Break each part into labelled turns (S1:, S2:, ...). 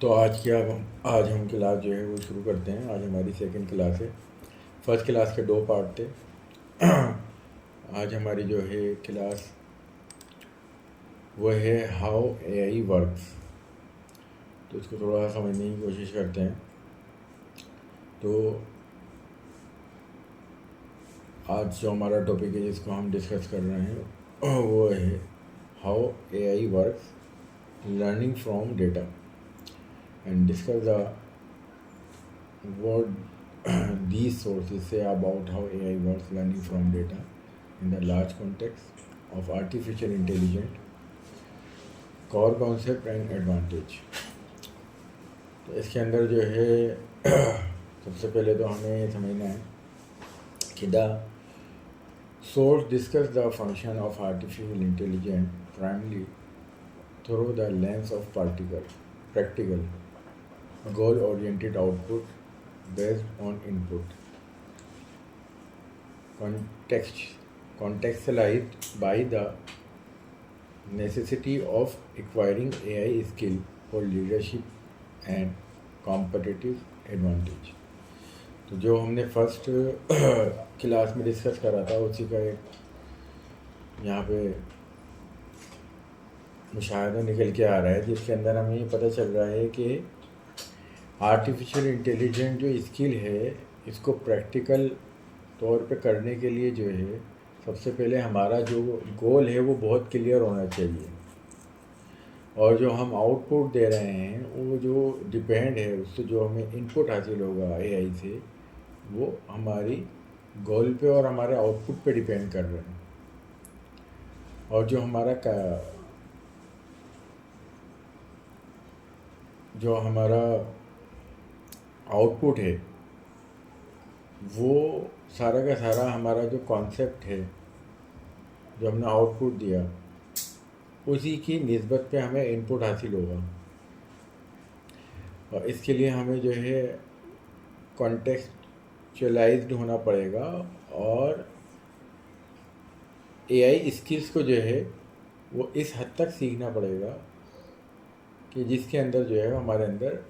S1: तो आज हम क्लास जो है वो शुरू करते हैं। आज हमारी सेकंड क्लास है। फर्स्ट क्लास के दो पार्ट थे। आज हमारी जो है क्लास वो है हाउ एआई वर्क्स। तो इसको थोड़ा सा समझने की कोशिश करते हैं। तो आज जो हमारा टॉपिक है जिसको हम डिस्कस कर रहे हैं वो है how AI works learning from data and discuss the what these sources say about how AI works learning from data in the large context of artificial intelligence, core concept and advantage। तो इसके अंदर जो है सबसे पहले तो हमें ये समझना है कि the source discuss the function of artificial intelligence primarily through the lens of practical goal oriented output based on input contextualized by the necessity of acquiring AI skill for leadership and competitive advantage। तो जो हमने first class में discuss करा था उसी का एक यहाँ पे मुशाहिदा निकल के आ रहा है, जिसके अंदर हमें ये पता चल रहा है कि आर्टिफिशियल इंटेलिजेंस जो स्किल है इसको प्रैक्टिकल तौर पे करने के लिए जो है सबसे पहले हमारा जो गोल है वो बहुत क्लियर होना चाहिए, और जो हम आउटपुट दे रहे हैं वो जो डिपेंड है उससे जो हमें इनपुट हासिल होगा एआई से वो हमारी गोल पे और हमारे आउटपुट पे डिपेंड कर रहे हैं। और जो हमारा आउटपुट है वो सारा का सारा हमारा जो कॉन्सेप्ट है जो हमने आउटपुट दिया उसी की निस्बत पे हमें इनपुट हासिल होगा। और इसके लिए हमें जो है कॉन्टेक्चुअलाइज्ड होना पड़ेगा और एआई स्किल्स को जो है वो इस हद तक सीखना पड़ेगा कि जिसके अंदर जो है हमारे अंदर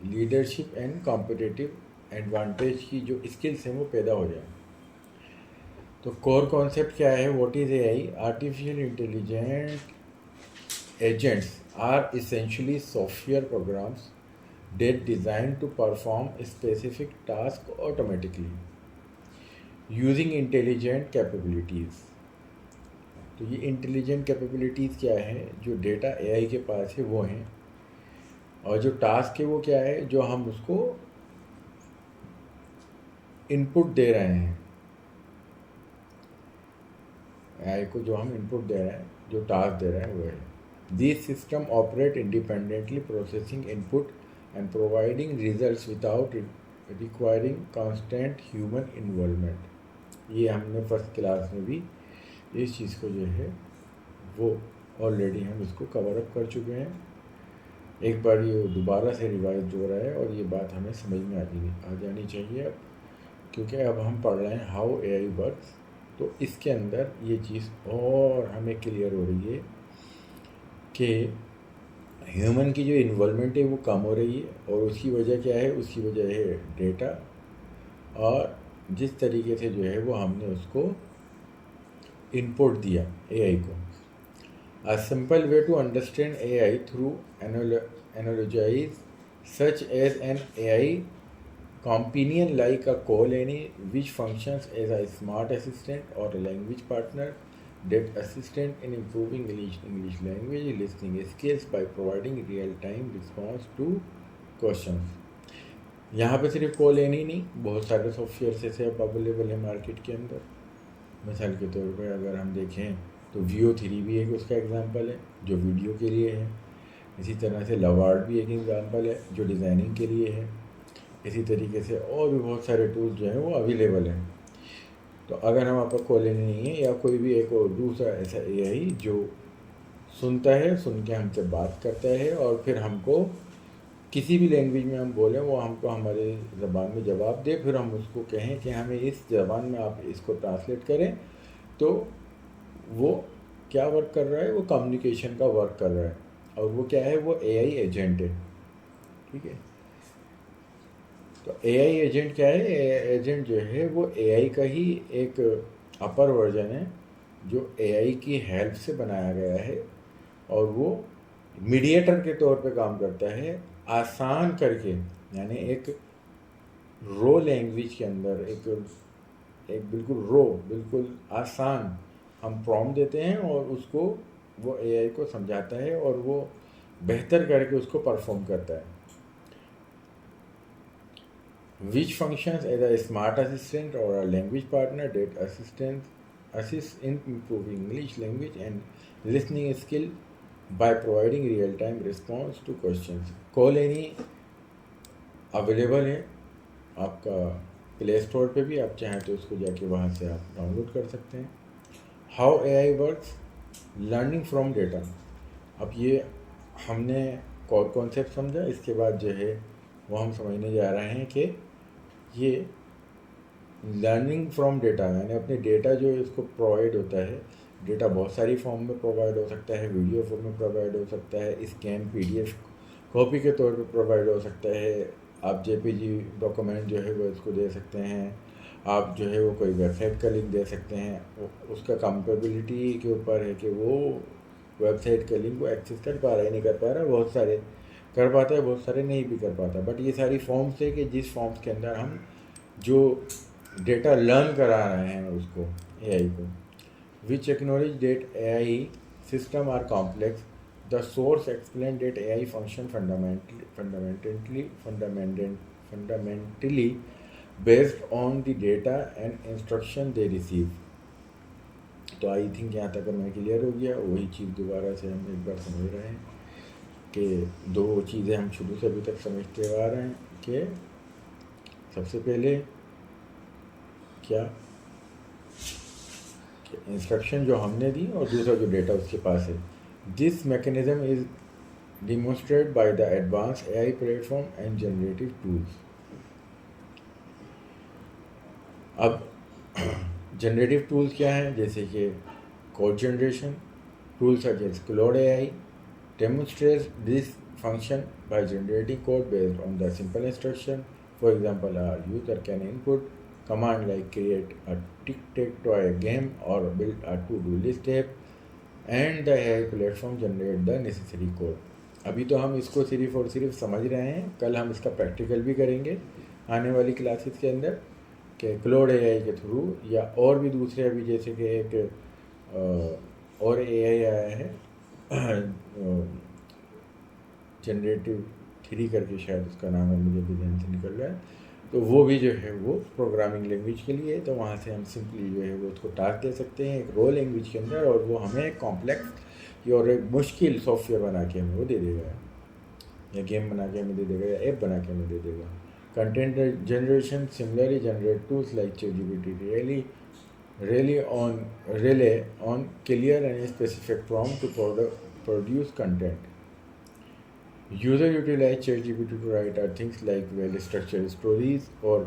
S1: लीडरशिप एंड कॉम्पिटिटिव एडवांटेज की जो स्किल्स हैं वो पैदा हो जाए। तो कोर कॉन्सेप्ट क्या है? What is AI? Artificial intelligent agents are essentially software programs that designed to perform specific task automatically using intelligent capabilities। तो ये इंटेलिजेंट कैपेबिलिटीज़ क्या है जो डेटा एआई के पास है वो हैं, और जो टास्क है वो क्या है जो हम उसको इनपुट दे रहे हैं। एआई को जो हम इनपुट दे रहे हैं, जो टास्क दे रहे हैं वो है। This system operate independently processing input and providing results without requiring constant human involvement। ये हमने फर्स्ट क्लास में भी इस चीज़ को जो है वो ऑलरेडी हम इसको कवर अप कर चुके हैं। एक बार ये दोबारा से रिवाइज हो रहा है और ये बात हमें समझ में आ जानी चाहिए अब, क्योंकि अब हम पढ़ रहे हैं हाउ एआई वर्क्स। तो इसके अंदर ये चीज़ और हमें क्लियर हो रही है कि ह्यूमन की जो इन्वॉल्वमेंट है वो कम हो रही है, और उसकी वजह क्या है? उसकी वजह है डेटा, और जिस तरीके से जो है वो हमने उसको इनपुट दिया एआई को। A simple way to understand AI through एनालॉजाइज such as an AI companion like a colony which functions as a smart assistant or a language partner that assistant in improving English language listening skills by providing real-time response to questions। यहाँ पे सिर्फ कॉलेन ही नहीं, बहुत सारे software ऐसे अब available है market के अंदर। मिसाल के तौर पर अगर हम देखें तो Veo3 भी एक उसका एग्जांपल है जो वीडियो के लिए है। इसी तरह से लवार्ड भी एक एग्जांपल है जो डिज़ाइनिंग के लिए है। इसी तरीके से और भी बहुत सारे टूल्स जो हैं वो अवेलेबल हैं। तो अगर हम आपका कॉलेज नहीं है या कोई भी एक और दूसरा ऐसा एआई जो सुनता है, सुन के हमसे बात करता है और फिर हमको किसी भी लैंग्वेज में हम बोलें वो हमको हमारे ज़बान में जवाब दे, फिर हम उसको कहें कि हमें इस ज़बान में आप इसको ट्रांसलेट करें, तो वो क्या वर्क कर रहा है? वो कम्युनिकेशन का वर्क कर रहा है। और वो क्या है? वो एआई एजेंट है। ठीक है। तो एआई एजेंट क्या है? एजेंट जो है वो एआई का ही एक अपर वर्जन है जो एआई की हेल्प से बनाया गया है, और वो मीडिएटर के तौर पे काम करता है, आसान करके, यानी एक रो लैंग्वेज के अंदर एक एक बिल्कुल रो, बिल्कुल आसान हम प्रॉम्प्ट देते हैं और उसको वो एआई को समझाता है और वो बेहतर करके उसको परफॉर्म करता है। Which functions as a smart assistant or a language partner that assists in improving English language and listening skill by providing real-time response to questions. Call Any available है आपका प्ले स्टोर पे भी, आप चाहें तो उसको जाके वहाँ से आप डाउनलोड कर सकते हैं। How AI works, learning from data. अब ये हमने कोर कॉन्सेप्ट समझा, इसके बाद जो है वो हम समझने जा रहे हैं कि ये लर्निंग फ्रॉम डेटा, यानी अपने डेटा जो इसको प्रोवाइड होता है, डेटा बहुत सारी फॉर्म में प्रोवाइड हो सकता है, वीडियो फॉर्म में प्रोवाइड हो सकता है, स्कैन पीडीएफ कॉपी के तौर पे प्रोवाइड हो सकता है, आप जेपीजी डॉक्यूमेंट जो है वो इसको दे सकते हैं, आप जो है वो कोई वेबसाइट का लिंक दे सकते हैं, उसका कंपेबिलिटी के ऊपर है कि वो वेबसाइट का लिंक वो एक्सेस कर पा रहा है नहीं कर पा रहा, बहुत सारे कर पाता है, बहुत सारे नहीं भी कर पाता। बट ये सारी फॉर्म्स है कि जिस फॉर्म्स के अंदर हम जो डेटा लर्न करा रहे हैं उसको, एआई को। Which acknowledge that AI system are complex, the source explain that AI function fundamentally based on the data and instruction they receive. तो आई थिंक यहाँ तक हमें क्लियर हो गया। वही चीज़ दोबारा से हम एक बार समझ रहे हैं कि दो चीज़ें हम शुरू से अभी तक समझते आ रहे हैं कि सबसे पहले क्या इंस्ट्रक्शन जो हमने दी और दूसरा जो डेटा उसके पास है। This mechanism is demonstrated by the advance AI platform and generative tools. अब जनरेटिव टूल्स क्या हैं? जैसे कि code generation tools such as Claude AI demonstrates this function by generating code based on the simple instruction. For example, a user can input command like create a tic-tac-toe game or build a to-do list app, and the AI platform generate the necessary code. अभी तो हम इसको सिर्फ और सिर्फ समझ रहे हैं, कल हम इसका प्रैक्टिकल भी करेंगे आने वाली क्लासेस के अंदर कि क्लाउड एआई के थ्रू या और भी दूसरे, अभी जैसे कि एक और एआई आया है जनरेटिव 3 करके शायद उसका नाम है, मुझे भी ध्यान से निकल रहा है, तो वो भी जो है वो प्रोग्रामिंग लैंग्वेज के लिए है। तो वहाँ से हम सिंपली जो है वो उसको टास्क दे सकते हैं एक रो लैंग्वेज के अंदर, और वो हमें एक कॉम्प्लेक्स और एक मुश्किल सॉफ्टवेयर बना के हमें वो दे देगा, या गेम बना के हमें दे देगा, या ऐप बना के हमें दे देगा। Content generation similarly generate tools like ChatGPT rely on clear and specific prompt to produce content. User utilize ChatGPT to write things like well-structured stories or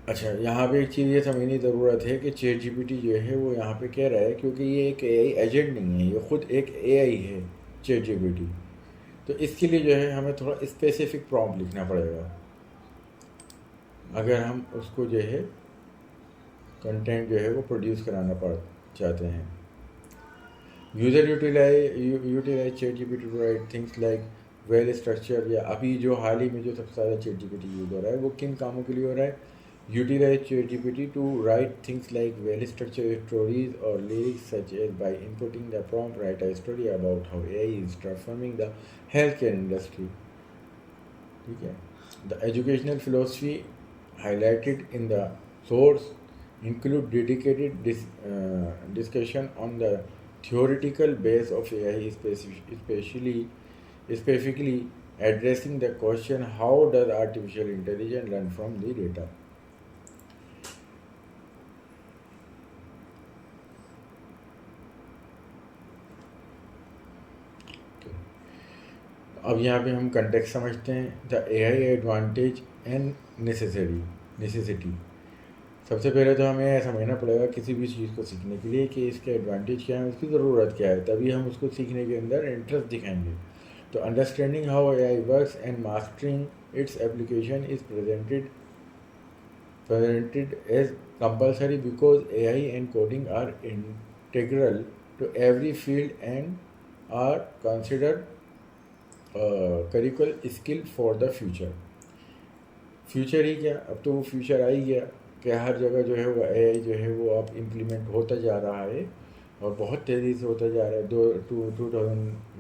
S1: अच्छा, यहाँ पे एक चीज़ ये समझने की ज़रूरत है कि ChatGPT जो है वो यहाँ पे कह रहा है, क्योंकि ये एक AI एजेंट नहीं है, ये खुद एक AI है ChatGPT, तो इसके लिए जो है हमें थोड़ा स्पेसिफिक प्रॉम्प्ट लिखना पड़ेगा अगर हम उसको जो है कंटेंट जो है वो प्रोड्यूस कराना पड़ चाहते हैं। User utilize ChatGPT to write things like well structure, या अभी जो हाल ही में जो सबसे ज़्यादा ChatGPT यूज़ हो रहा है वो किन कामों के लिए हो रहा है? Utilize ChatGPT to write things like well structure stories और lyrics such as by inputting the prompt write a story about how AI is transforming the health care industry. ठीक है। The educational philosophy highlighted in the source include dedicated discussion on the theoretical base of AI, specifically addressing the question how does artificial intelligence learn from the data. अब यहाँ पे हम context समझते हैं। The AI advantage and necessity. सबसे पहले तो हमें समझना पड़ेगा किसी भी चीज़ को सीखने के लिए कि इसके एडवांटेज क्या है, उसकी ज़रूरत क्या है, तभी हम उसको सीखने के अंदर इंटरेस्ट दिखाएंगे. तो understanding how AI works and mastering its application is presented as compulsory because AI and coding are integral to every field and are considered curricular skill for the future. Future ही क्या, अब तो वो future आ ही गया कि हर जगह जो है वो AI जो है वो अब इम्प्लीमेंट होता जा रहा है और बहुत तेज़ी से होता जा रहा है. 2000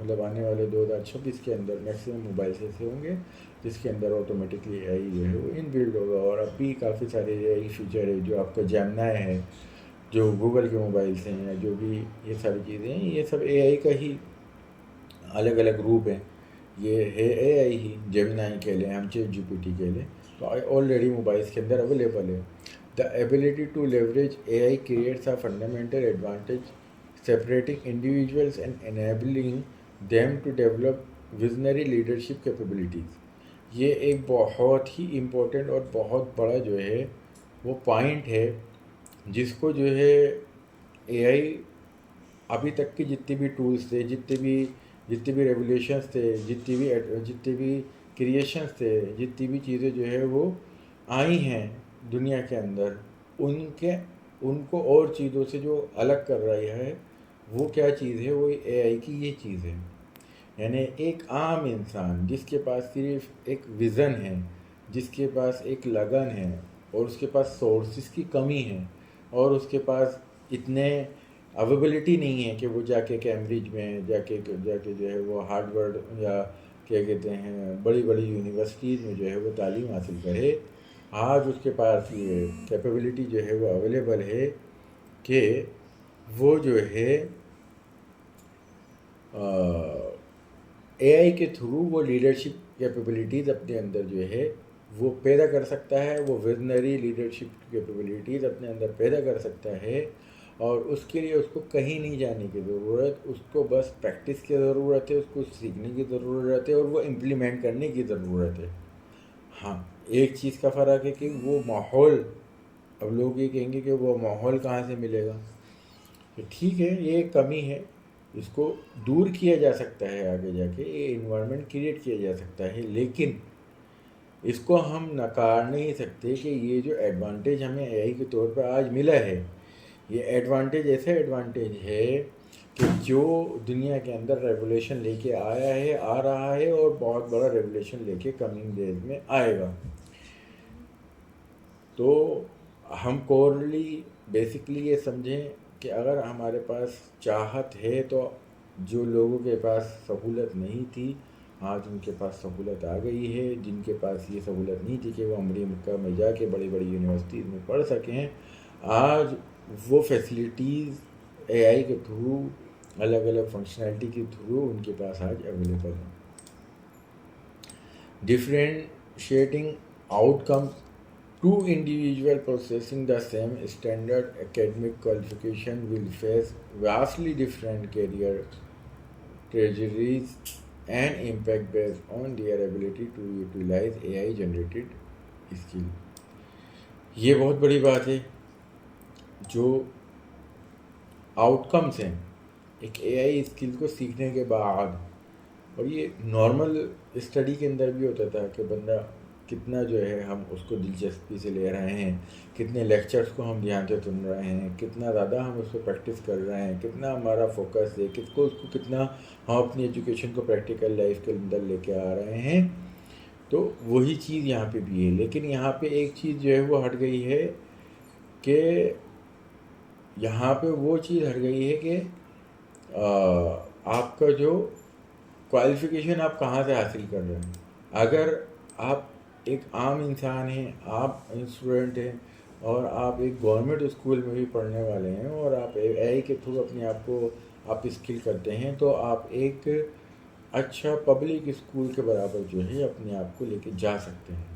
S1: मतलब आने वाले 2026 के अंदर मैक्सिमम मोबाइल्स ऐसे होंगे जिसके अंदर ऑटोमेटिकली AI जो है वो इनबिल्ड होगा. और अब भी काफ़ी सारे AI फीचर है, जो आपका जेमिनी है, जो गूगल के मोबाइल्स हैं, या जो भी ये सारी चीज़ें हैं, ये सब AI का ही अलग अलग रूप हैं. ये है AI ही, जेमिनी कह लें हम, ChatGPT कह लें, तो ऑलरेडी मोबाइल्स के अंदर अवेलेबल है. The ability to leverage AI creates a fundamental advantage, separating individuals and enabling them to develop visionary leadership capabilities. ये एक बहुत ही इम्पोर्टेंट और बहुत बड़ा जो है वो पॉइंट है, जिसको जो है AI अभी तक के जितने भी टूल्स थे, जितने भी रेवोल्यूशंस थे, जितने भी क्रिएशंस थे, जितनी भी चीज़ें जो है वो आई हैं दुनिया के अंदर, उनको और चीज़ों से जो अलग कर रही है वो क्या चीज़ है, वो AI की ये चीज़ है. यानी एक आम इंसान जिसके पास सिर्फ एक विज़न है, जिसके पास एक लगन है, और उसके पास सोर्सेज की कमी है, और उसके पास इतने अवेबिलिटी नहीं है कि वो जाके कैम्ब्रिज में जाके जाके जो है वो हार्वर्ड या क्या कहते हैं बड़ी बड़ी यूनिवर्सिटीज़ में जो है वो तालीम हासिल करे. आज उसके पास ये कैपेबिलिटी जो है वो अवेलेबल है कि वो जो है AI के थ्रू वो लीडरशिप कैपेबिलिटीज़ अपने अंदर जो है वो पैदा कर सकता है, वो विजनरी लीडरशिप कैपेबिलिटीज़ अपने अंदर पैदा कर सकता है. और उसके लिए उसको कहीं नहीं जाने की ज़रूरत, उसको बस प्रैक्टिस की ज़रूरत है, उसको सीखने की ज़रूरत है, और वो इम्प्लीमेंट करने की ज़रूरत है. हाँ, एक चीज़ का फ़र्क है कि वो माहौल, अब लोग ये कहेंगे कि वो माहौल कहाँ से मिलेगा. तो ठीक है, ये एक कमी है, इसको दूर किया जा सकता है, आगे जाके ये इन्वायरमेंट क्रिएट किया जा सकता है. लेकिन इसको हम नकार नहीं सकते कि ये जो एडवांटेज हमें AI के तौर पर आज मिला है, ये एडवांटेज ऐसा एडवांटेज है कि जो दुनिया के अंदर रेवोल्यूशन लेके आया है, आ रहा है, और बहुत बड़ा रेवोल्यूशन लेके कमिंग डेज में आएगा. तो हम कोरली बेसिकली ये समझें कि अगर हमारे पास चाहत है तो जो लोगों के पास सहूलत नहीं थी, आज उनके पास सहूलत आ गई है. जिनके पास ये सहूलत नहीं थी कि वो अमेरिका में जाके बड़ी बड़ी यूनिवर्सिटीज़ में पढ़ सकें, आज वो फैसिलिटीज़ AI के थ्रू, अलग अलग फंक्शनैलिटी के थ्रू उनके पास आज अवेलेबल हैं. Differentiating outcomes, two individuals possessing the same standard academic qualification will face vastly different career trajectories and impact based on their ability to utilize AI generated skill. ये बहुत बड़ी बात है. जो आउटकम्स हैं एक AI स्किल को सीखने के बाद, और ये नॉर्मल स्टडी के अंदर भी होता था कि बंदा कितना जो है हम उसको दिलचस्पी से ले रहे हैं, कितने लेक्चर्स को हम ध्यान से सुन रहे हैं, कितना ज़्यादा हम उसको प्रैक्टिस कर रहे हैं, कितना हमारा फोकस है, उसको कितना हम अपनी एजुकेशन को प्रैक्टिकल लाइफ के अंदर लेके आ रहे हैं. तो वही चीज़ यहाँ पे भी है. लेकिन यहाँ पे एक चीज़ जो है वो हट गई है कि यहाँ पे वो चीज़ हट गई है कि आपका जो क्वालिफ़िकेशन आप कहाँ से हासिल कर रहे हैं. अगर आप एक आम इंसान हैं, आप स्टूडेंट हैं, और आप एक गवर्नमेंट स्कूल में भी पढ़ने वाले हैं, और आप AI के थ्रू अपने आप को आप स्किल करते हैं, तो आप एक अच्छा पब्लिक स्कूल के बराबर जो है अपने आप को लेके जा सकते हैं.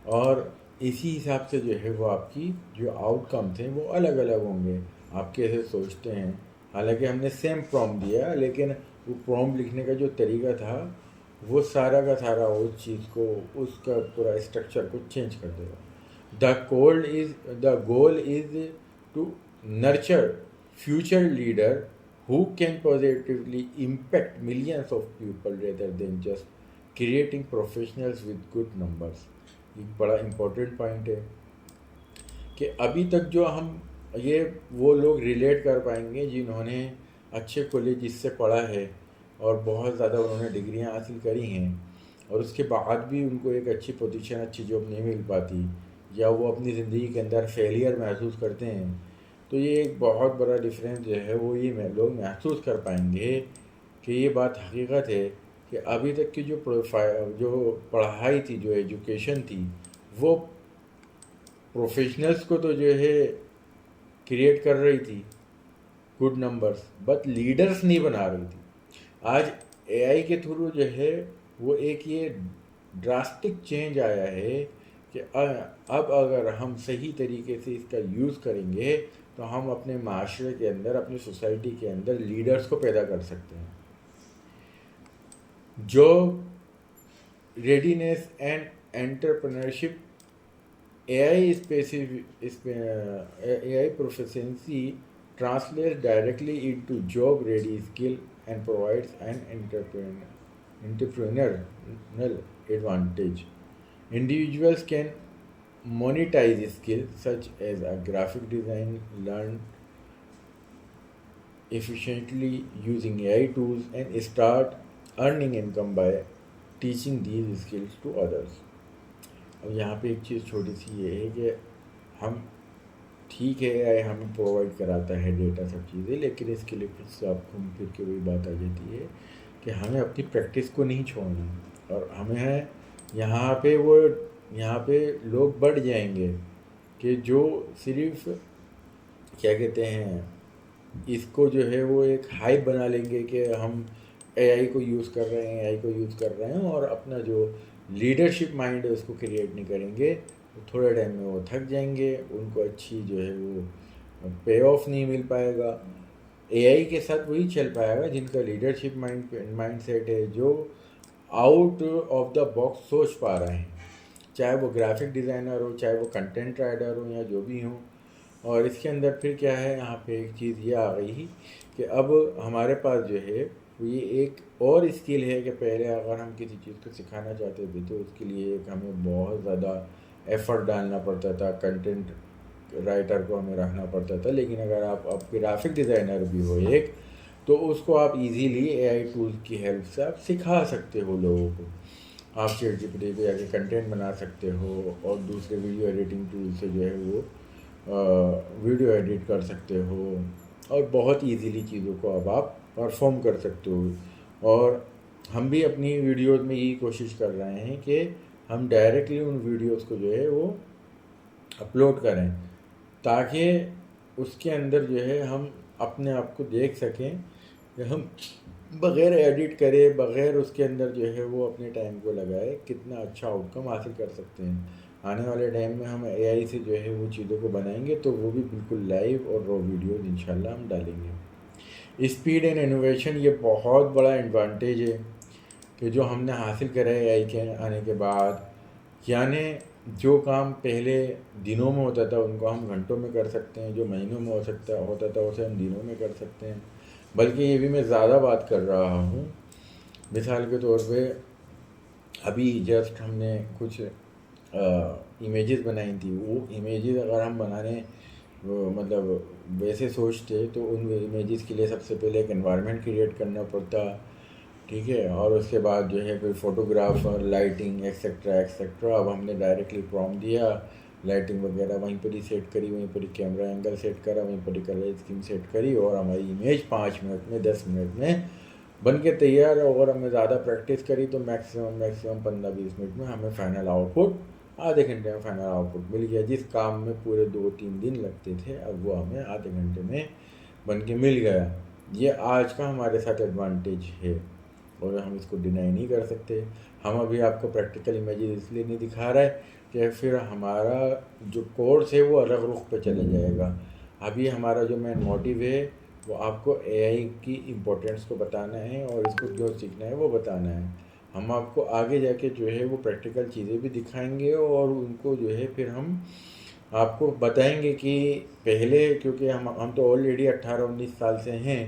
S1: और इसी हिसाब से जो है वो आपकी जो आउटकम्स हैं वो अलग अलग होंगे. आप कैसे सोचते हैं, हालांकि हमने सेम प्रॉम्प्ट दिया, लेकिन वो प्रॉम्प्ट लिखने का जो तरीका था वो सारा का सारा उस चीज़ को, उसका पूरा स्ट्रक्चर को चेंज कर देगा. The goal is to nurture future leader who can positively impact millions of people rather than just creating professionals with good numbers. एक बड़ा इम्पोर्टेंट पॉइंट है कि अभी तक जो हम ये वो लोग रिलेट कर पाएंगे जिन्होंने अच्छे कॉलेज से पढ़ा है और बहुत ज़्यादा उन्होंने डिग्रियां हासिल करी हैं और उसके बाद भी उनको एक अच्छी पोजीशन अच्छी जॉब नहीं मिल पाती या वो अपनी ज़िंदगी के अंदर फेलियर महसूस करते हैं। तो ये एक बहुत बड़ा डिफरेंस जो है वो ये लोग महसूस कर पाएंगे कि ये बात हकीकत है कि अभी तक की जो पढ़ाई थी, जो एजुकेशन थी, वो प्रोफेशनल्स को तो जो है क्रिएट कर रही थी गुड नंबर्स, बट लीडर्स नहीं बना रही थी। आज एआई के थ्रू जो है वो एक ये ड्रास्टिक चेंज आया है कि अब अगर हम सही तरीके से इसका यूज़ करेंगे तो हम अपने माशरे के अंदर, अपनी सोसाइटी के अंदर लीडर्स को पैदा कर सकते हैं। Job readiness and entrepreneurship, AI proficiency translates directly into job ready skill and provides an entrepreneurial advantage. Individuals can monetize skills such as a graphic design, learn efficiently using AI tools, and start earning income by teaching these skills to others. अब यहाँ पे एक चीज़ छोटी सी ये है कि हम ठीक है AI हमें प्रोवाइड कराता है डेटा सब चीज़ें, लेकिन इसके लिए फिर से आपको फिर के वही बात आ जाती है कि हमें अपनी प्रैक्टिस को नहीं छोड़ना और हमें है यहाँ पे लोग बढ़ जाएंगे कि जो सिर्फ क्या कहते हैं इसको जो है वो एक हाइप बना लेंगे कि हम AI को यूज़ कर रहे हैं और अपना जो लीडरशिप माइंड है उसको क्रिएट नहीं करेंगे तो थोड़े टाइम में वो थक जाएंगे, उनको अच्छी जो है वो पे ऑफ नहीं मिल पाएगा। AI के साथ वही चल पाएगा जिनका लीडरशिप माइंड सेट है, जो आउट ऑफ द बॉक्स सोच पा रहे हैं, चाहे वो ग्राफिक डिज़ाइनर हो, चाहे वो कंटेंट राइटर हो या जो भी हो। और इसके अंदर फिर क्या है, यहाँ पे एक चीज़ ये आ गई कि अब हमारे पास जो है ये एक और स्किल है कि पहले अगर हम किसी चीज़ को सिखाना चाहते थे तो उसके लिए एक हमें बहुत ज़्यादा एफ़र्ट डालना पड़ता था, कंटेंट राइटर को हमें रखना पड़ता था। लेकिन अगर आप ग्राफिक डिज़ाइनर भी हो एक, तो उसको आप इजीली AI टूल्स की हेल्प से आप सिखा सकते हो लोगों को। आप ChatGPT पे जाके कंटेंट बना सकते हो और दूसरे वीडियो एडिटिंग टूल से जो है वो वीडियो एडिट कर सकते हो और बहुत इजीली चीज़ों को अब आप परफॉर्म कर सकते हो। और हम भी अपनी वीडियोस में यही कोशिश कर रहे हैं कि हम डायरेक्टली उन वीडियोस को जो है वो अपलोड करें ताकि उसके अंदर जो है हम अपने आप को देख सकें कि हम बग़ैर एडिट करे, बग़ैर उसके अंदर जो है वो अपने टाइम को लगाए कितना अच्छा आउटकम हासिल कर सकते हैं। आने वाले टाइम में हम AI से जो है वो चीज़ों को बनाएंगे तो वो भी बिल्कुल लाइव और रॉ वीडियोज़ इंशाल्लाह हम डालेंगे। स्पीड एंड इनोवेशन, ये बहुत बड़ा एडवांटेज है कि जो हमने हासिल करा है AI के आने के बाद, यानी जो काम पहले दिनों में होता था उनको हम घंटों में कर सकते हैं, जो महीनों में होता था उसे हम दिनों में कर सकते हैं। बल्कि ये भी मैं ज़्यादा बात कर रहा हूँ, मिसाल के तौर पे अभी जस्ट हमने कुछ इमेजेस बनाई थी, वो इमेजेस अगर हम बनाने मतलब वैसे सोचते तो उन इमेजेस के लिए सबसे पहले एक एनवायरनमेंट क्रिएट करना पड़ता, ठीक है, और उसके बाद जो है फिर फोटोग्राफर, लाइटिंग एक्सेट्रा एक्सेट्रा। अब हमने डायरेक्टली प्रॉम्प्ट दिया, लाइटिंग वगैरह वहीं पर ही सेट करी, वहीं पर ही कैमरा एंगल सेट करा, वहीं पर ही कलर स्कीम सेट करी और हमारी इमेज 5 मिनट में 10 मिनट में बन के तैयार। और हमने ज़्यादा प्रैक्टिस करी तो मैक्सिमम 15-20 मिनट में हमें फाइनल आउटपुट, आधे घंटे में फाइनल आउटपुट मिल गया। जिस काम में पूरे 2-3 दिन लगते थे अब वो हमें आधे घंटे में बन के मिल गया। ये आज का हमारे साथ एडवांटेज है और हम इसको डिनाई नहीं कर सकते। हम अभी आपको प्रैक्टिकल इमेजेस इसलिए नहीं दिखा रहे कि फिर हमारा जो कोर्स है वो अलग रुख पे चले जाएगा। अभी हमारा जो मेन मोटिव है वो आपको AI की इम्पोर्टेंस को बताना है और इसको क्यों सीखना है वो बताना है। हम आपको आगे जाके जो है वो प्रैक्टिकल चीज़ें भी दिखाएंगे और उनको जो है फिर हम आपको बताएंगे कि पहले, क्योंकि हम तो ऑलरेडी 18-19 साल से हैं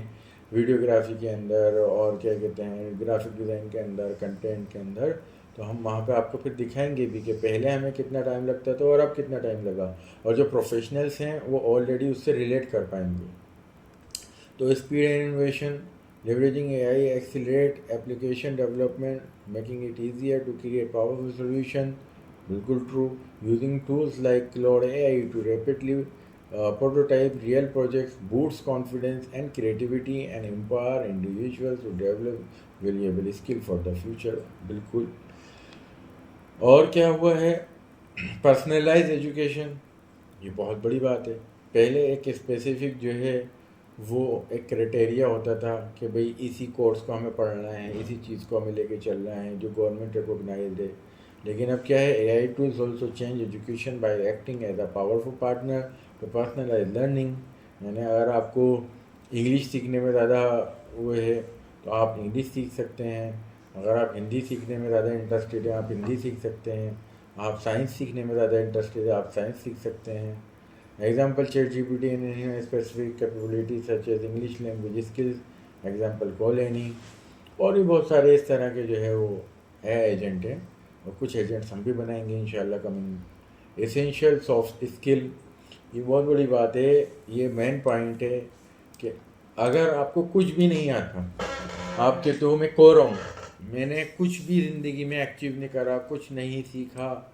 S1: वीडियोग्राफी के अंदर और क्या कहते हैं ग्राफिक डिज़ाइन के अंदर, कंटेंट के अंदर, तो हम वहाँ पे आपको फिर दिखाएंगे भी कि पहले हमें कितना टाइम लगता था और अब कितना टाइम लगा, और जो प्रोफेशनल्स हैं वो ऑलरेडी उससे रिलेट कर पाएंगे। तो speed and innovation, leveraging AI accelerate application development, making it easier to create powerful solution. बिल्कुल true. Using tools like Claude AI to rapidly prototype real projects boosts confidence and creativity and empower individuals to develop valuable skill for the future। बिल्कुल। और क्या हुआ है, personalise education, ये बहुत बड़ी बात है। पहले एक स्पेसिफिक जो है वो एक क्राइटेरिया होता था कि भाई इसी कोर्स को हमें पढ़ना है, इसी चीज़ को हमें लेके चलना है जो गवर्नमेंट रिकॉग्नाइज्ड है। लेकिन अब क्या है, AI tools also change education by acting as a powerful partner to personalize learning. यानी अगर आपको इंग्लिश सीखने में ज़्यादा वो है तो आप इंग्लिश सीख सकते हैं, अगर आप हिंदी सीखने में ज़्यादा इंटरेस्टेड हैं आप हिंदी सीख सकते हैं, आप साइंस सीखने में ज़्यादा इंटरेस्टेड है आप साइंस सीख सकते हैं। Example ChatGPT in specific capabilities such as English language skills, example कोलेनी, और भी बहुत सारे इस तरह के जो है वो है एजेंट हैं, और कुछ एजेंट्स हम भी बनाएंगे इंशाल्लाह कमिंग। एसेंशियल सॉफ्ट स्किल, ये बहुत बड़ी बात है, ये मेन पॉइंट है कि अगर आपको कुछ भी नहीं आता, आपके तो मैं कह रहा हूँ, मैंने कुछ भी ज़िंदगी में अचीव नहीं करा, कुछ नहीं सीखा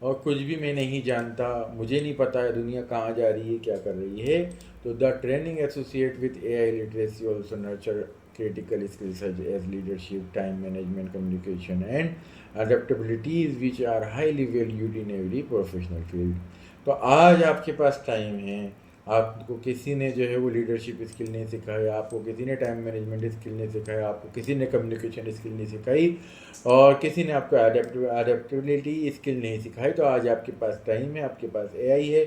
S1: और कुछ भी मैं नहीं जानता, मुझे नहीं पता है दुनिया कहाँ जा रही है, क्या कर रही है, तो the training associate with AI literacy also nurture critical skills such as leadership, time management, communication and adaptabilities which are highly valued in every professional field। तो आज आपके पास टाइम है, आपको किसी ने जो है वो लीडरशिप स्किल नहीं सिखाया, आपको किसी ने टाइम मैनेजमेंट स्किल नहीं सिखाया, आपको किसी ने कम्युनिकेशन स्किल नहीं सिखाई और किसी ने आपको अडेप्टेबिलिटी स्किल नहीं सिखाई, तो आज आपके पास टाइम है, आपके पास AI है,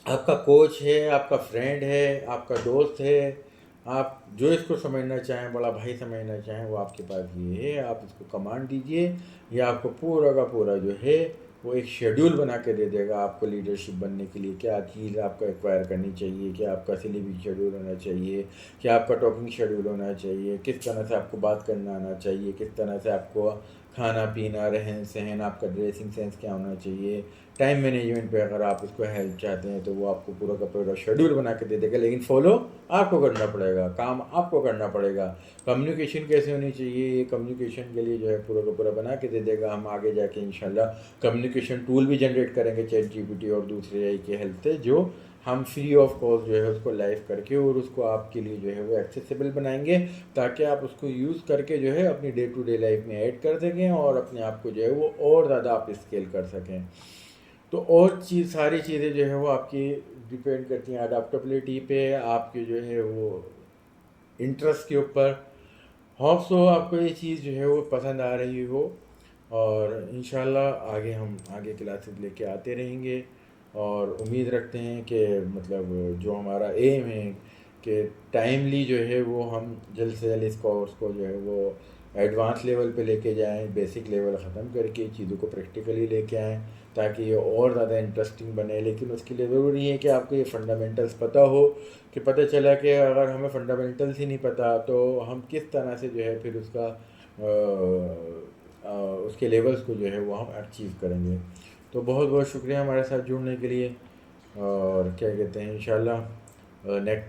S1: आपका कोच है, आपका फ्रेंड है, आपका दोस्त है, आप जो इसको समझना चाहें, बड़ा भाई समझना चाहें, वो आपके पास ये है, आप इसको कमांड दीजिए, ये आपको पूरा का पूरा जो है वो एक शेड्यूल बना के दे देगा आपको लीडरशिप बनने के लिए, क्या चीज़ आपको एक्वायर करनी चाहिए, क्या आपका सिलेबस शेड्यूल होना चाहिए, क्या आपका टॉकिंग शेड्यूल होना चाहिए, किस तरह से आपको बात करना आना चाहिए, किस तरह से आपको खाना पीना, रहन सहन, आपका ड्रेसिंग सेंस क्या होना चाहिए, टाइम मैनेजमेंट पे अगर आप उसको हेल्प चाहते हैं तो वो आपको पूरा का पूरा शेड्यूल बना के दे देगा, लेकिन फॉलो आपको करना पड़ेगा, काम आपको करना पड़ेगा। कम्युनिकेशन कैसे होनी चाहिए, ये कम्युनिकेशन के लिए जो है पूरा का पूरा बना के दे देगा। हम आगे जाके इंशाल्लाह कम्युनिकेशन टूल भी जनरेट करेंगे ChatGPT और दूसरे AI की हेल्प से, जो हम फ्री ऑफ कॉस्ट जो है उसको लाइव करके और उसको आपके लिए जो है वो एक्सेसिबल बनाएंगे, ताकि आप उसको यूज़ करके जो है अपनी डे टू डे लाइफ में ऐड कर सकें और अपने आप को जो है वो और ज़्यादा आप स्केल कर सकें। तो और सारी चीज़ें जो है वो आपकी डिपेंड करती हैं अडाप्टेबिलिटी पे, आपके जो है वो इंटरेस्ट के ऊपर। होप सो आपको ये चीज़ जो है वो पसंद आ रही हो, और इंशाल्लाह आगे हम आगे क्लासेस लेके आते रहेंगे, और उम्मीद रखते हैं कि मतलब जो हमारा एम है कि टाइमली जो है वो हम जल्द से जल्द इस कोर्स को जो है वो एडवांस लेवल पे लेके जाएं, बेसिक लेवल ख़त्म करके चीज़ों को प्रैक्टिकली लेके आएँ ताकि ये और ज़्यादा इंटरेस्टिंग बने। लेकिन उसके लिए ज़रूरी है कि आपको ये फंडामेंटल्स पता हो, कि पता चला कि अगर हमें फंडामेंटल्स ही नहीं पता तो हम किस तरह से जो है फिर उसका उसके लेवल्स को जो है वो हम अचीव करेंगे। तो बहुत बहुत शुक्रिया हमारे साथ जुड़ने के लिए, और क्या कहते हैं इंशाल्लाह नेक्स्ट